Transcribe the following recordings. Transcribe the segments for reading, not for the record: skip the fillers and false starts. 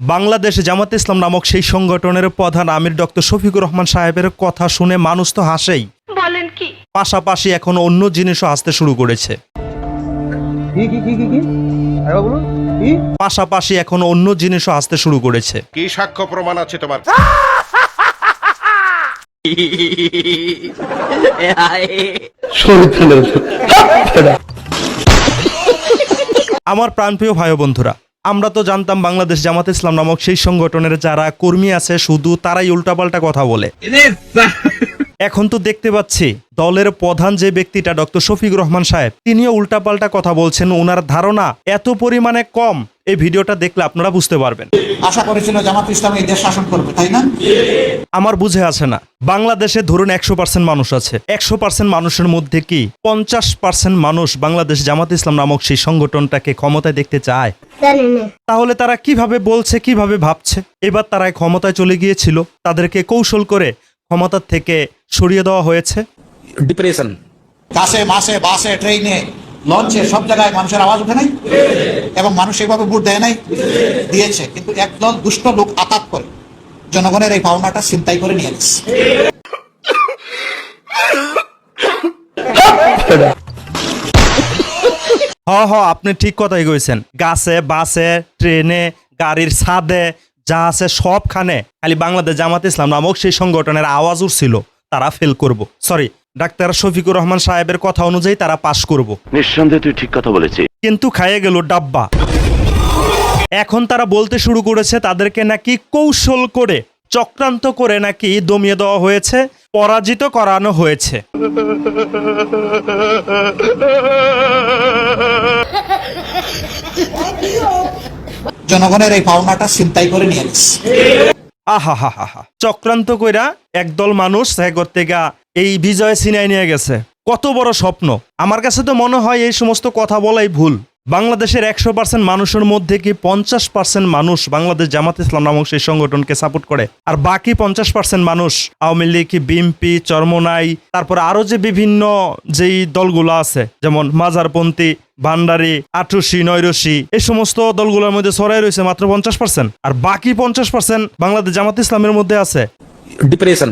বাংলাদেশ জামাতে ইসলাম নামক সেই সংগঠনের প্রধান আমির ডক্টর শফিকুর রহমান সাহেবের কথা শুনে মানুষ তো হাসেই, বলেন কি? পাশাপাশি এখন অন্য জিনিসও হাসতে শুরু করেছে। পাশাপাশি এখন অন্য জিনিসও হাসতে শুরু করেছে। কি সাক্ষ্য প্রমাণ আছে তোমার? আমার প্রাণপ্রিয় ভাই বন্ধুরা, আমরা তো জানতাম বাংলাদেশ জামাতে ইসলাম নামক সেই সংগঠনের যারা কর্মী আছে শুধু তারাই উল্টাপাল্টা কথা বলে। এখন তো দেখতে পাচ্ছি দলের প্রধান যে ব্যক্তিটা ডক্টর শফিকুর রহমান সাহেব, তিনিও উল্টাপাল্টা কথা বলছেন। ওনার ধারণা এত পরিমাণে কম, এই ভিডিওটা দেখলে আপনারা বুঝতে পারবেন। আশা করেছিল জামাত ইসলাম এই দেশ শাসন করবে, তাই না? আমার বুঝে আসে না, বাংলাদেশে ধরুন 100% মানুষ আছে, 100% মানুষের মধ্যে কি 50% মানুষ বাংলাদেশ জামাত ইসলাম নামক সেই সংগঠনটাকে ক্ষমতায় দেখতে চায়? তাহলে তারা কিভাবে বলছে, কিভাবে ভাবছে? এবার তারা ক্ষমতায় চলে গিয়েছিল, তাদেরকে কৌশল করে ক্ষমতার থেকে সরিয়ে দেওয়া হয়েছে। ডিপ্রেশন, কাছে মাসে বাসে ট্রেনে লঞ্চে সব জায়গায় মানুষের আওয়াজ উঠে নাই, এবং মানুষ এইভাবে ভোট দেয় নাই, দিয়েছে। কিন্তু একদল দুষ্ট লোক আতাত করে জনগণের এই পাওনাটা ছিনতাই করে নিয়ে গেছে। আপনি ঠিক কথাই কইছেন। গাছে বাসে ট্রেনে গাড়ির ছাদে যা আছে সবখানে খালি বাংলাদেশ জামাত ইসলাম নামক সেই সংগঠনের আওয়াজ উঠছিল তারা ফেল করব, সরি ডাক্তার শফিকুর রহমান সাহেবের কথা অনুযায়ী তারা পাশ করব। নিঃসন্দেহে তুই ঠিক কথা বলেছিস, কিন্তু খাইয়ে গেল ডাব্বা। এখন তারা বলতে শুরু করেছে তাদেরকে নাকি কৌশল করে চক্রান্ত করে নাকি দমিয়ে দেওয়া হয়েছে, পরাজিত করানো হয়েছে। জনগণের এই পাওনাটা ছিনতাই করে নিয়ে গেছে। চক্রান্ত কইরা একদল মানুষ করতে গা এই বিজয় ছিনাই নিয়ে গেছে। কত বড় স্বপ্ন! আমার কাছে তো মনে হয় এই সমস্ত কথা বলাই ভুল। বাংলাদেশের 100% মানুষের মধ্যে কি 50% মানুষ বাংলাদেশ জামাত ইসলাম নামক সেই সংগঠনকে সাপোর্ট করে, আর বাকি 50% মানুষ আওয়ামী লীগ, বিএনপি, চরমোনাই, তারপর আরো যে বিভিন্ন যেই দলগুলো আছে যেমন মাজারপন্থী, ভান্ডারি, আটরশি, নয়রশি, এই সমস্ত দলগুলোর মধ্যে ছড়াই রয়েছে মাত্র 50%, আর বাকি 50% বাংলাদেশ জামাত ইসলামের মধ্যে আছে। ডিপ্রেশন।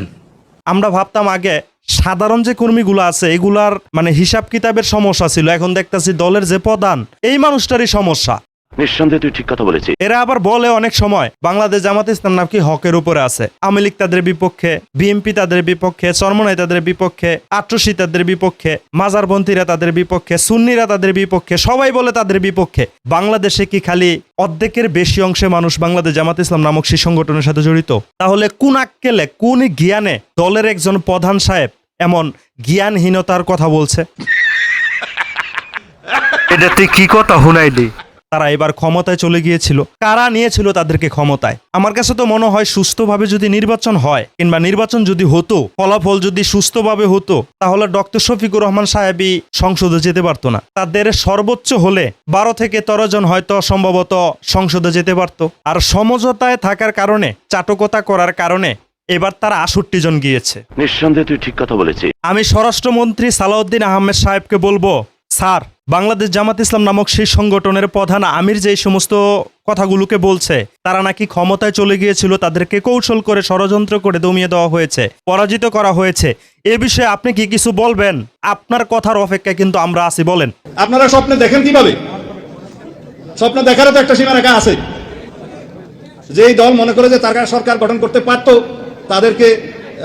আমরা ভাবতাম আগে সাধারণ যে কর্মীগুলো আছে এগুলার মানে হিসাব কিতাবের সমস্যা ছিল, এখন দেখতেছি দলের যে প্রধান এই মানুষটারই সমস্যা। নিঃসন্দেহে তুই ঠিক কথা বলেছিস। এরা আবার বলে অনেক সময় বাংলাদেশ জামাত ইসলাম নাকি হকের উপরে আছে, আওয়ামী লীগ তাদের বিপক্ষে, বিএনপি তাদের বিপক্ষে, চরমোনাই তাদের বিপক্ষে, আটরশি তাদের বিপক্ষে, মাজারপন্থীরা তাদের বিপক্ষে, সুন্নিরা তাদের বিপক্ষে, সবাই বলে তাদের বিপক্ষে। বাংলাদেশে কি খালি অর্ধেকের বেশি অংশে মানুষ বাংলাদেশ জামাত ইসলাম নামক সেই সংগঠনের সাথে জড়িত? তাহলে কোন আক্কেলে, কোন জ্ঞানে দলের একজন প্রধান সাহেব এমন জ্ঞানহীনতার কথা বলছে? এটা তুই কি কথা হুনাইলি? তারা এবার ক্ষমতায় চলে গিয়েছিল, কারা নিয়েছিল তাদেরকে ক্ষমতায়? আমার কাছে তো মনে হয় সুস্থভাবে যদি নির্বাচন হয় কিংবা নির্বাচন যদি হতো, ফলাফল যদি সুস্থভাবে হতো, তাহলে ডক্টর শফিকুর রহমান সাহেবই সংসদে যেতে পারতো না। তাদের সর্বোচ্চ হলে 12 থেকে 13 জন হয়তো সম্ভবত সংসদে যেতে পারতো। আর সমঝোতায় থাকার কারণে, চাটকতা করার কারণে এবার তারা 68 জন গিয়েছে। নিঃসন্দেহে তুই ঠিক কথা বলেছিস। আমি স্বরাষ্ট্রমন্ত্রী সালাউদ্দিন আহমেদ সাহেবকে বলবো, স্যার, বাংলাদেশ জামাত ইসলাম নামক সেই সংগঠনের প্রধান আমির যে সমস্ত কথাগুলোকে বলছে তারা নাকি ক্ষমতায় চলে গিয়েছিল, তাদেরকে কৌশল করে ষড়যন্ত্র করে দমিয়ে দেওয়া হয়েছে, পরাজিত করা হয়েছে, এ বিষয়ে আপনি কি কিছু বলবেন? আপনার কথার অপেক্ষায় কিন্তু আমরা আছি, বলেন। আপনারা স্বপ্নে দেখেন কিভাবে? স্বপ্ন দেখারও তো একটা সীমারেখা আছে। যেই দল মনে করে যে তার সরকার গঠন করতে পারতো তাদেরকে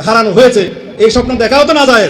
হারানো হয়েছে, এই স্বপ্ন দেখাও তো না যায়।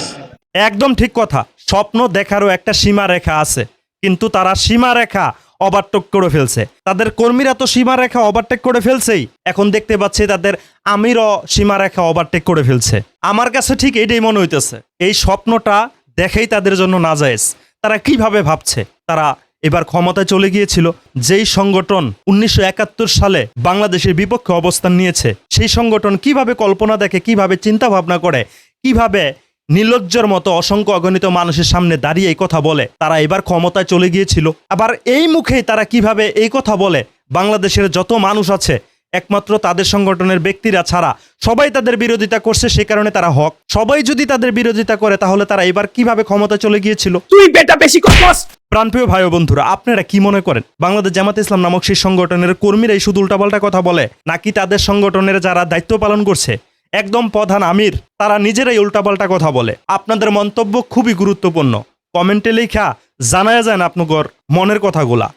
একদম ঠিক কথা, স্বপ্ন দেখারও একটা সীমারেখা আছে, কিন্তু তারা সীমারেখা ওভারটেক করে ফেলছে। তাদের কর্মীরা তো সীমারেখা ওভারটেক করে ফেলছেই, এখন দেখতে পাচ্ছি তাদের আমিরও সীমারেখা ওভারটেক করে ফেলছে। আমার কাছে ঠিক এইটাই মনে হইতেছে, এই স্বপ্নটা দেখাই তাদের জন্য নাজায়েজ। তারা কিভাবে ভাবছে? তারা এবার ক্ষমতায় চলে গিয়েছিল, যেই সংগঠন 1971 সালে বাংলাদেশের বিপক্ষে অবস্থান নিয়েছে, সেই সংগঠন কিভাবে কল্পনা দেখে, কিভাবে চিন্তা ভাবনা করে, কিভাবে নির্লজ্জের মতো অসংখ্য অগণিত মানুষের সামনে দাঁড়িয়ে এই কথা বলে, তারা এবার ক্ষমতায় চলে গিয়েছিল। আবার এই মুখেই তারা কিভাবে এই কথা বলে বাংলাদেশের যত মানুষ আছে একমাত্র তাদের সংগঠনের ব্যক্তিরা ছাড়া সবাই তাদের বিরোধিতা করছে, সে কারণে তারা হক। সবাই যদি তাদের বিরোধিতা করে তাহলে তারা এবার কিভাবে ক্ষমতা চলে গিয়েছিল? তুই বেটা বেশি করছস। প্রাণপ্রিয় ভাই ও বন্ধুরা, আপনারা কি মনে করেন বাংলাদেশ জামাত ইসলাম নামক সেই সংগঠনের কর্মীরাই শুধু উল্টাপাল্টা কথা বলে, নাকি তাদের সংগঠনের যারা দায়িত্ব পালন করছে একদম প্রধান আমির তারা নিজেরাই উল্টাপাল্টা কথা বলে? আপনাদের মন্তব্য খুবই গুরুত্বপূর্ণ, কমেন্টে লেখা জানায়া যান আপনার মনের কথাগুলা।